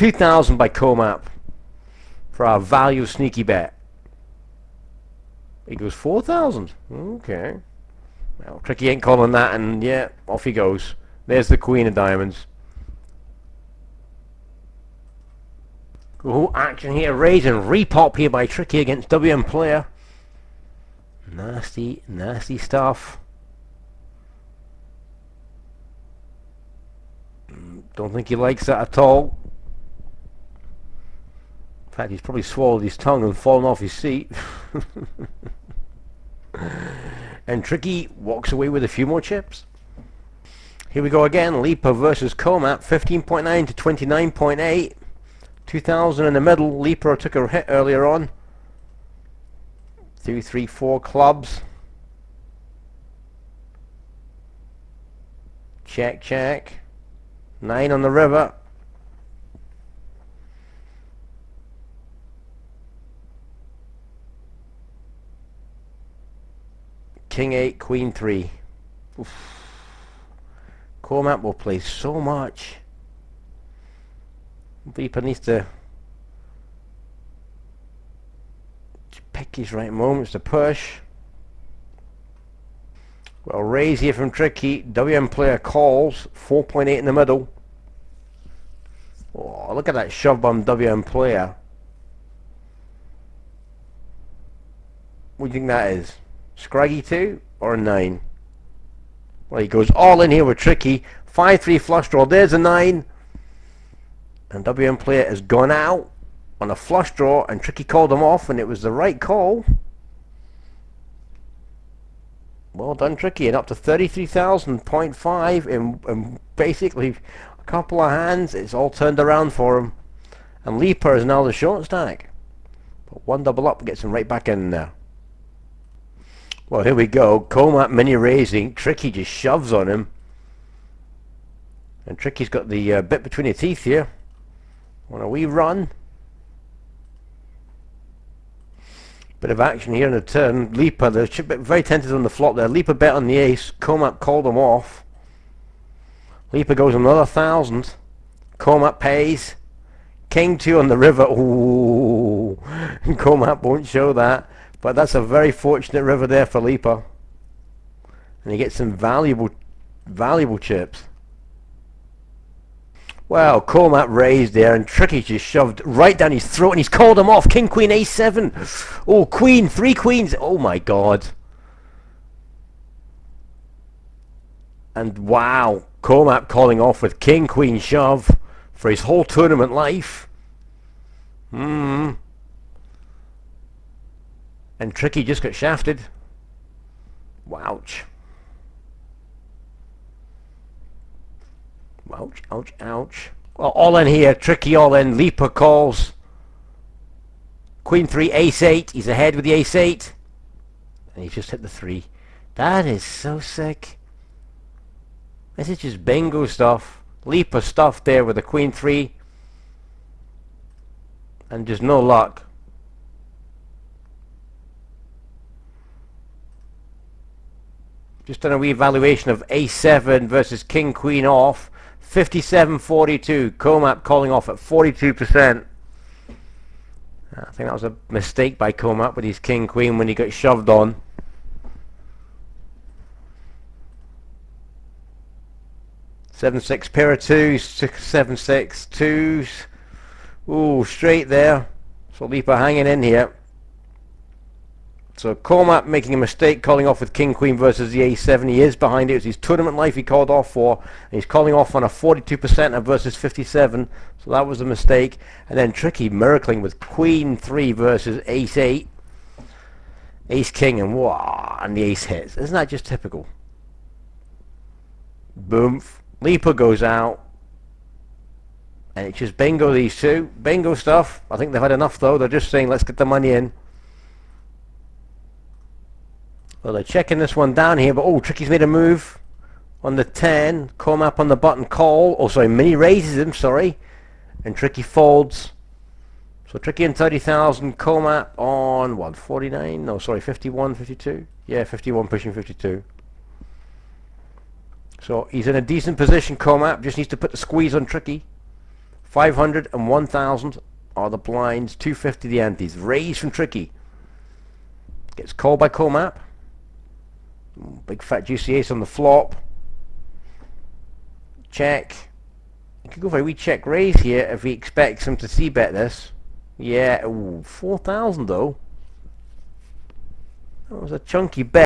2,000 by Comap for our value sneaky bet. He goes 4,000. Okay. Well, Tricky ain't calling that, and yeah, off he goes. There's the Queen of Diamonds. Oh, action here, raise and repop here by Tricky against WM Player. Nasty, nasty stuff. Don't think he likes that at all. In fact, he's probably swallowed his tongue and fallen off his seat. And Tricky walks away with a few more chips. Here we go again. Lipa versus Comap, 15.9 to 29.8. 2,000 in the middle. Lipa took a hit earlier on. 2, 3, 4 clubs. Check, check. 9 on the river. King 8, Queen 3. Oof. Comap will play so much. Lipa needs to pick his right moments to push. Well, raise here from Tricky. WM Player calls. 4.8 in the middle. Oh, look at that shove bomb WM Player. What do you think that is? Scraggy 2 or a 9? Well, he goes all in here with Tricky. 5-3 flush draw. There's a 9. And WM Player has gone out on a flush draw, and Tricky called him off, and it was the right call. Well done, Tricky, and up to 33,000.5 in basically a couple of hands. It's all turned around for him. And Lipa is now the short stack. But one double up gets him right back in there. Well, here we go. Comap mini raising. Tricky just shoves on him. And Tricky's got the bit between his teeth here. On a wee run. Bit of action here in the turn. Lipa, they're very tented on the flop there. Lipa bet on the ace. Comap called him off. Lipa goes another 1,000. Comap pays. King 2 on the river. Ooh. Comap won't show that. But that's a very fortunate river there for Lipa. And he gets some valuable chips. Well, Comap raised there, and Tricky just shoved right down his throat, and he's called him off. King, Queen, Ace 7. Oh, Queen, 3 queens. Oh my God. And wow, Comap calling off with King, Queen shove for his whole tournament life. And Tricky just got shafted. Wouch. Ouch, ouch, ouch. Well, all in here. Tricky all in. Lipa calls. Queen 3, Ace 8. He's ahead with the Ace 8. And he's just hit the 3. That is so sick. This is just bingo stuff. Lipa stuff there with the Queen 3. And just no luck. Just done a wee evaluation of Ace 7 versus King Queen off. 57.42. Comap calling off at 42%. I think that was a mistake by Comap with his King Queen when he got shoved on. Seven six pair of twos, 7-6 twos. Ooh, straight there. So Lipa hanging in here. So Comap making a mistake calling off with King Queen versus the Ace 7. He is behind it. It's his tournament life he called off for. And he's calling off on a 42% versus 57. So that was a mistake. And then Tricky miracling with Queen 3 versus Ace 8. Ace King, and wow, and the Ace hits. Isn't that just typical? Boom. Lipa goes out. And it's just bingo, these two. Bingo stuff. I think they've had enough though. They're just saying let's get the money in. Well, they're checking this one down here, but oh, Tricky's made a move on the 10. Comap on the button call. Oh, sorry, mini raises him, sorry. And Tricky folds. So Tricky and 30,000. Comap on, what, 49? No, sorry, 51, 52? Yeah, 51 pushing 52. So he's in a decent position, Comap. Just needs to put the squeeze on Tricky. 500 and 1,000 are the blinds, 250 the antes. Raise from Tricky. Gets called by Comap. Big fat juicy ace on the flop. Check. He could go for a wee check raise here if he expects him to c-bet this. Yeah, ooh, 4,000 though. That was a chunky bet.